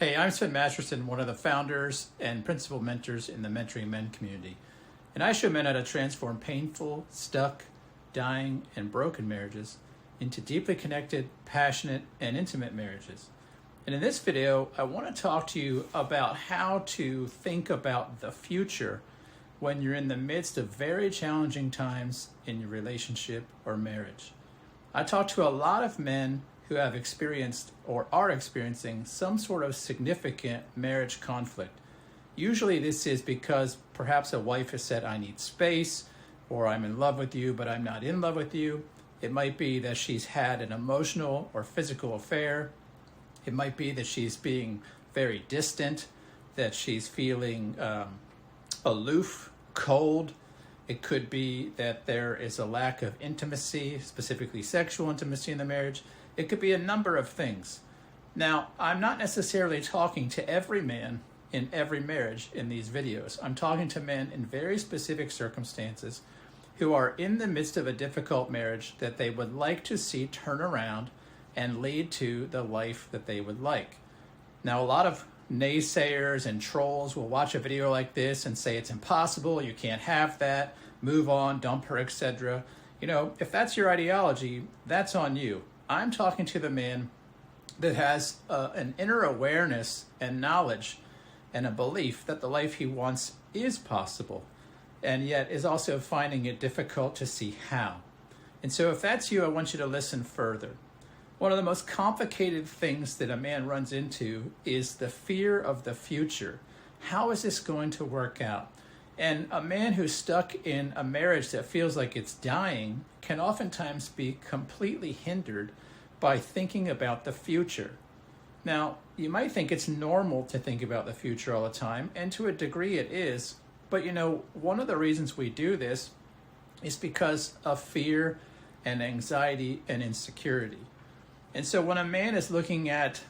Hey, I'm Sven Masterson, one of the founders and principal mentors in the Mentoring Men community. And I show men how to transform painful, stuck, dying, and broken marriages into deeply connected, passionate, and intimate marriages. And in this video, I want to talk to you about how to think about the future when you're in the midst of very challenging times in your relationship or marriage. I talk to a lot of men who have experienced or are experiencing some sort of significant marriage conflict. Usually this is because perhaps a wife has said, I need space, or I'm in love with you, but I'm not in love with you. It might be that she's had an emotional or physical affair. It might be that she's being very distant, that she's feeling aloof, cold. It could be that there is a lack of intimacy, specifically sexual intimacy in the marriage. It could be a number of things. Now, I'm not necessarily talking to every man in every marriage in these videos. I'm talking to men in very specific circumstances who are in the midst of a difficult marriage that they would like to see turn around and lead to the life that they would like. Now, a lot of naysayers and trolls will watch a video like this and say it's impossible, you can't have that, move on, dump her, etc. You know, if that's your ideology, that's on you. I'm talking to the man that has an inner awareness and knowledge and a belief that the life he wants is possible, and yet is also finding it difficult to see how. And so if that's you, I want you to listen further. One of the most complicated things that a man runs into is the fear of the future. How is this going to work out? And a man who's stuck in a marriage that feels like it's dying can oftentimes be completely hindered by thinking about the future. Now, you might think it's normal to think about the future all the time, and to a degree it is, but you know, one of the reasons we do this is because of fear and anxiety and insecurity. And so when a man is looking at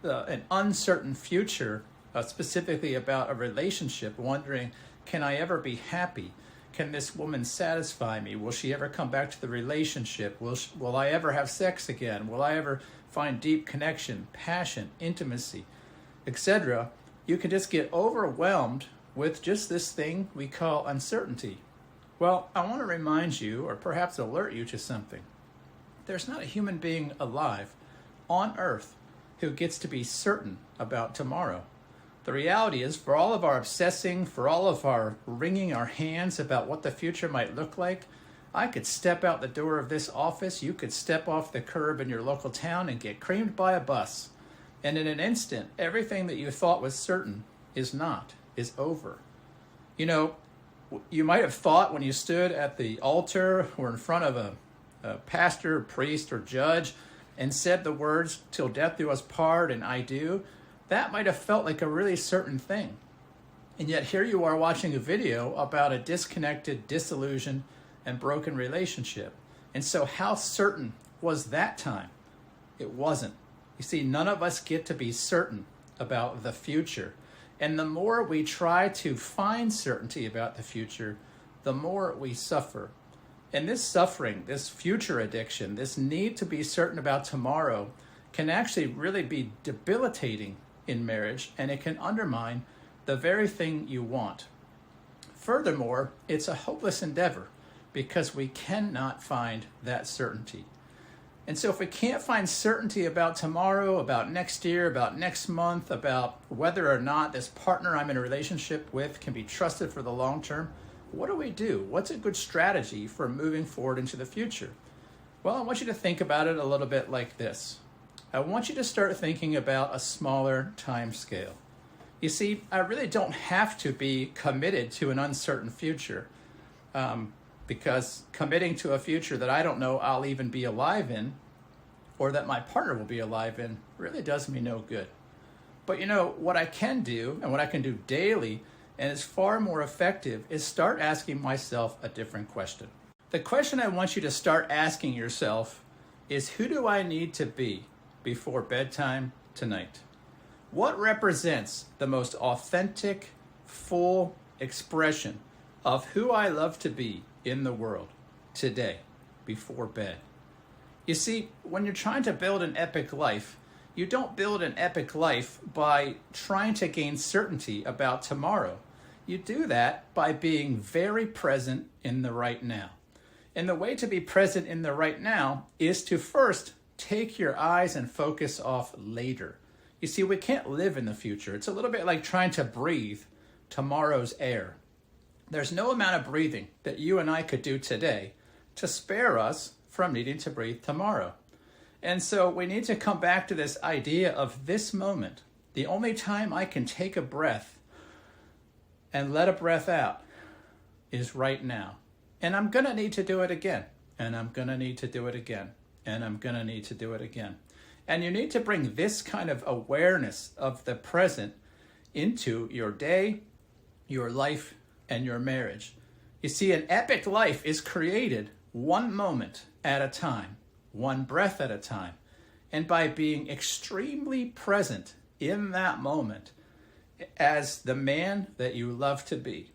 an uncertain future, specifically about a relationship, wondering, can I ever be happy? Can this woman satisfy me? Will she ever come back to the relationship? Will I ever have sex again? Will I ever find deep connection, passion, intimacy, etc.? You can just get overwhelmed with just this thing we call uncertainty. Well, I want to remind you, or perhaps alert you to something. There's not a human being alive on earth who gets to be certain about tomorrow. The reality is, for all of our obsessing, for all of our wringing our hands about what the future might look like, I could step out the door of this office, you could step off the curb in your local town and get creamed by a bus. And in an instant, everything that you thought was certain is not, is over. You know, you might have thought when you stood at the altar or in front of a pastor, priest, or judge and said the words, till death do us part and I do, that might have felt like a really certain thing. And yet here you are watching a video about a disconnected, disillusioned, and broken relationship. And so how certain was that time? It wasn't. You see, none of us get to be certain about the future. And the more we try to find certainty about the future, the more we suffer. And this suffering, this future addiction, this need to be certain about tomorrow can actually really be debilitating in marriage, and it can undermine the very thing you want. Furthermore, it's a hopeless endeavor because we cannot find that certainty. And so if we can't find certainty about tomorrow, about next year, about next month, about whether or not this partner I'm in a relationship with can be trusted for the long term, what do we do? What's a good strategy for moving forward into the future? Well, I want you to think about it a little bit like this. I want you to start thinking about a smaller time scale. You see, I really don't have to be committed to an uncertain future because committing to a future that I don't know I'll even be alive in or that my partner will be alive in really does me no good. But you know, what I can do and what I can do daily and is far more effective is start asking myself a different question. The question I want you to start asking yourself is, who do I need to be before bedtime tonight? What represents the most authentic, full expression of who I love to be in the world today before bed? You see, when you're trying to build an epic life, You don't build an epic life by trying to gain certainty about tomorrow. You do that by being very present in the right now. And the way to be present in the right now is to first take your eyes and focus off later. You see, we can't live in the future. It's a little bit like trying to breathe tomorrow's air. There's no amount of breathing that you and I could do today to spare us from needing to breathe tomorrow. And so we need to come back to this idea of this moment. The only time I can take a breath and let a breath out is right now. And I'm going to need to do it again. And I'm going to need to do it again. And I'm going to need to do it again. And you need to bring this kind of awareness of the present into your day, your life, and your marriage. You see, an epic life is created one moment at a time, one breath at a time. And by being extremely present in that moment as the man that you love to be.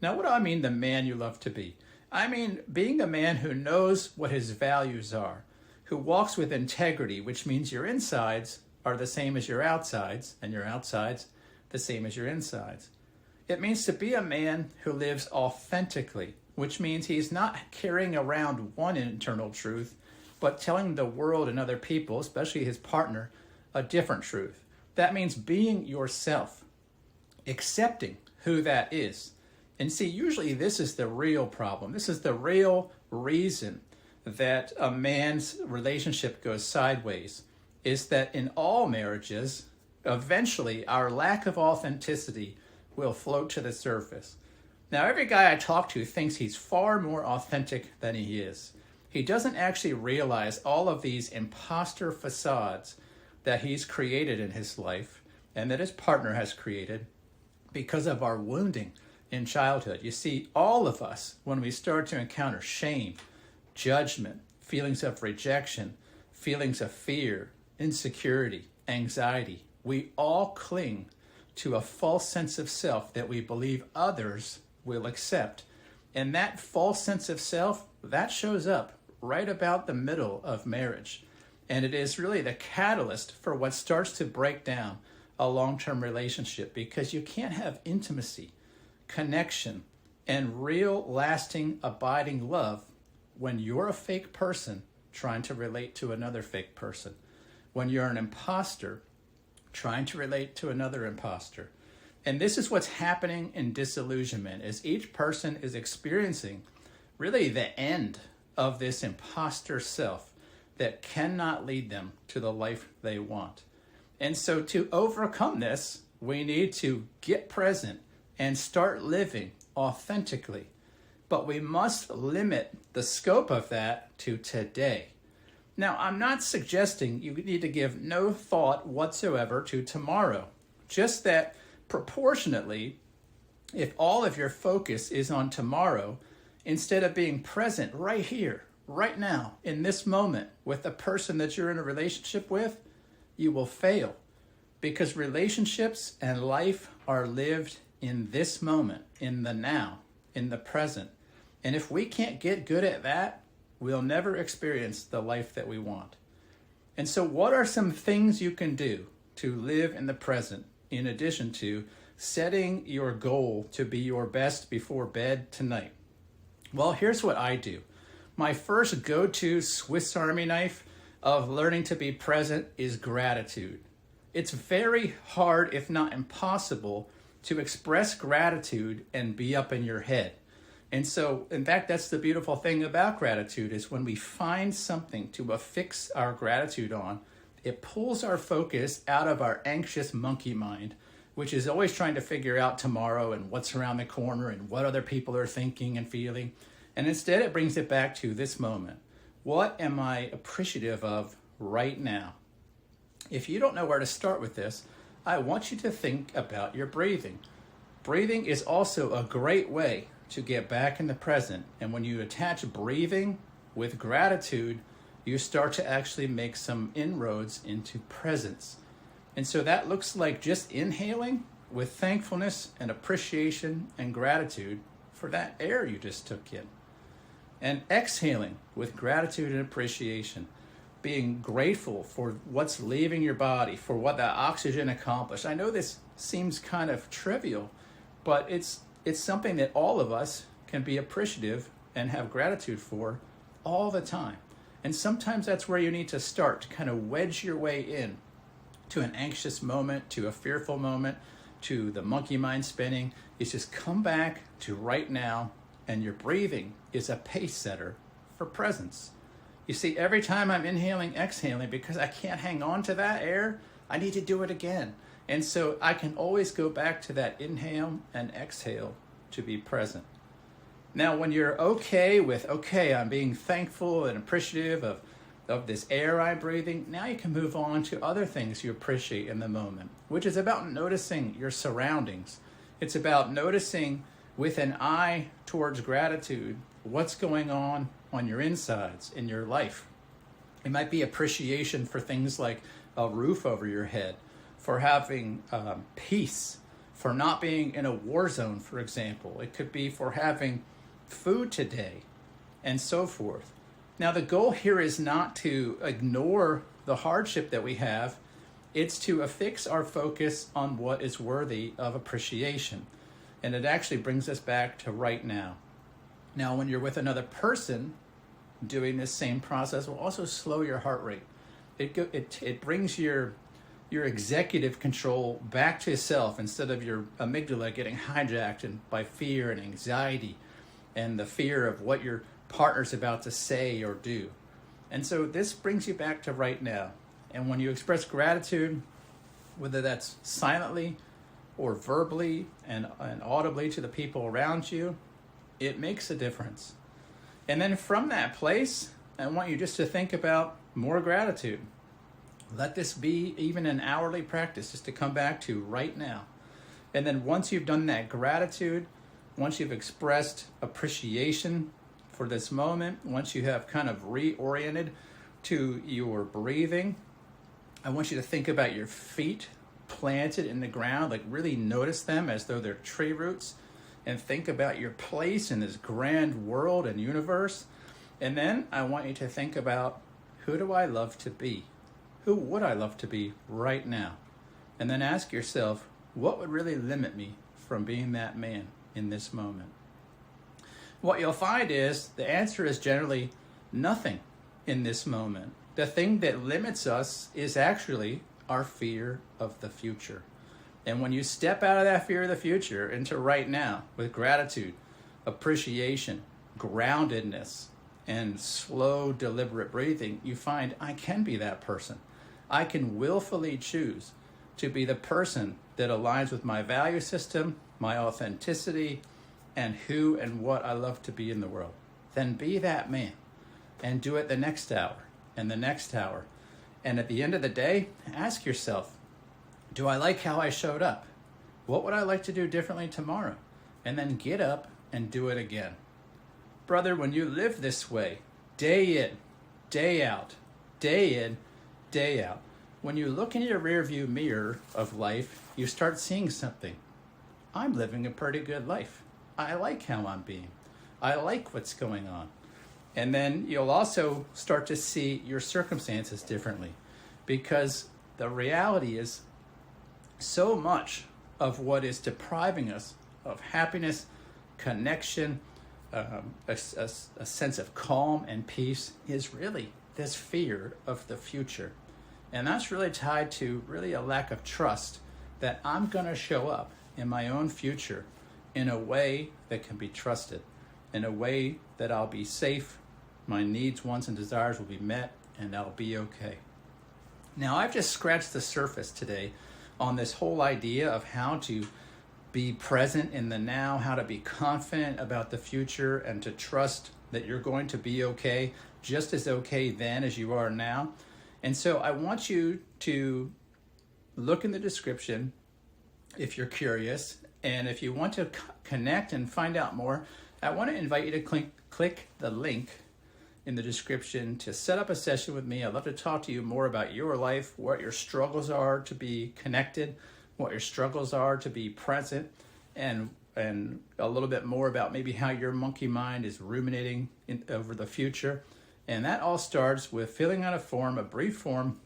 Now, what do I mean, the man you love to be? I mean, being a man who knows what his values are, who walks with integrity, which means your insides are the same as your outsides, and your outsides the same as your insides. It means to be a man who lives authentically, which means he's not carrying around one internal truth, but telling the world and other people, especially his partner, a different truth. That means being yourself, accepting who that is. And see, usually this is the real problem. This is the real reason that a man's relationship goes sideways, is that in all marriages, eventually our lack of authenticity will float to the surface. Now, every guy I talk to thinks he's far more authentic than he is. He doesn't actually realize all of these imposter facades that he's created in his life and that his partner has created because of our wounding in childhood. You see, all of us, when we start to encounter shame, judgment, feelings of rejection, feelings of fear, insecurity, anxiety, we all cling to a false sense of self that we believe others will accept. And that false sense of self, that shows up right about the middle of marriage. And it is really the catalyst for what starts to break down a long-term relationship, because you can't have intimacy, connection, and real, lasting, abiding love when you're a fake person trying to relate to another fake person, when you're an imposter trying to relate to another imposter. And this is what's happening in disillusionment, is each person is experiencing really the end of this imposter self that cannot lead them to the life they want. And so to overcome this, we need to get present and start living authentically. But we must limit the scope of that to today. Now, I'm not suggesting you need to give no thought whatsoever to tomorrow. Just that proportionately, if all of your focus is on tomorrow, instead of being present right here, right now, in this moment, with the person that you're in a relationship with, you will fail. Because relationships and life are lived in this moment, in the now, in the present. And if we can't get good at that, we'll never experience the life that we want. And so what are some things you can do to live in the present, in addition to setting your goal to be your best before bed tonight? Well, here's what I do. My first go-to Swiss Army knife of learning to be present is gratitude. It's very hard, if not impossible, to express gratitude and be up in your head. And so, in fact, that's the beautiful thing about gratitude, is when we find something to affix our gratitude on, it pulls our focus out of our anxious monkey mind, which is always trying to figure out tomorrow and what's around the corner and what other people are thinking and feeling. And instead, it brings it back to this moment. What am I appreciative of right now? If you don't know where to start with this, I want you to think about your breathing. Breathing is also a great way to get back in the present. And when you attach breathing with gratitude, you start to actually make some inroads into presence. And so that looks like just inhaling with thankfulness and appreciation and gratitude for that air you just took in. And exhaling with gratitude and appreciation. being grateful for what's leaving your body, for what that oxygen accomplished. I know this seems kind of trivial, but it's something that all of us can be appreciative and have gratitude for all the time. And sometimes that's where you need to start, to kind of wedge your way in to an anxious moment, to a fearful moment, to the monkey mind spinning. Is just come back to right now, and your breathing is a pace setter for presence. You see, every time I'm inhaling, exhaling, because I can't hang on to that air, I need to do it again. And so I can always go back to that inhale and exhale to be present. Now, when you're okay, I'm being thankful and appreciative of this air I'm breathing, now you can move on to other things you appreciate in the moment, which is about noticing your surroundings. It's about noticing with an eye towards gratitude what's going on your insides in your life. It might be appreciation for things like a roof over your head, for having peace, for not being in a war zone, for example. It could be for having food today, and so forth. Now, the goal here is not to ignore the hardship that we have. It's to affix our focus on what is worthy of appreciation. And it actually brings us back to right now. Now, when you're with another person doing this same process, will also slow your heart rate. It brings your executive control back to yourself instead of your amygdala getting hijacked by fear and anxiety and the fear of what your partner's about to say or do. And so this brings you back to right now. And when you express gratitude, whether that's silently or verbally and audibly to the people around you, it makes a difference. And then from that place, I want you just to think about more gratitude. Let this be even an hourly practice, just to come back to right now. And then once you've done that gratitude, once you've expressed appreciation for this moment, once you have kind of reoriented to your breathing, I want you to think about your feet planted in the ground, like really notice them as though they're tree roots, and think about your place in this grand world and universe. And then I want you to think about, who do I love to be? Who would I love to be right now? And then ask yourself, what would really limit me from being that man in this moment? What you'll find is the answer is generally nothing in this moment. The thing that limits us is actually our fear of the future. And when you step out of that fear of the future into right now with gratitude, appreciation, groundedness, and slow, deliberate breathing, you find I can be that person. I can willfully choose to be the person that aligns with my value system, my authenticity, and who and what I love to be in the world. Then be that man and do it the next hour and the next hour. And at the end of the day, ask yourself, do I like how I showed up? What would I like to do differently tomorrow? And then get up and do it again. Brother, when you live this way, day in, day out, day in, day out, when you look in your rearview mirror of life, you start seeing something. I'm living a pretty good life. I like how I'm being. I like what's going on. And then you'll also start to see your circumstances differently, because the reality is so much of what is depriving us of happiness, connection, a sense of calm and peace is really this fear of the future. And that's really tied to really a lack of trust that I'm going to show up in my own future in a way that can be trusted, in a way that I'll be safe, my needs, wants, and desires will be met, and I'll be okay. Now, I've just scratched the surface today on this whole idea of how to be present in the now, how to be confident about the future, and to trust that you're going to be okay, just as okay then as you are now. And so I want you to look in the description if you're curious, and if you want to connect and find out more, I want to invite you to click the link in the description to set up a session with me. I'd love to talk to you more about your life, what your struggles are to be connected, what your struggles are to be present, and a little bit more about maybe how your monkey mind is ruminating over the future. And that all starts with filling out a brief form,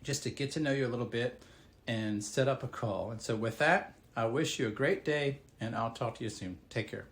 just to get to know you a little bit and set up a call. And so with that, I wish you a great day, and I'll talk to you soon. Take care.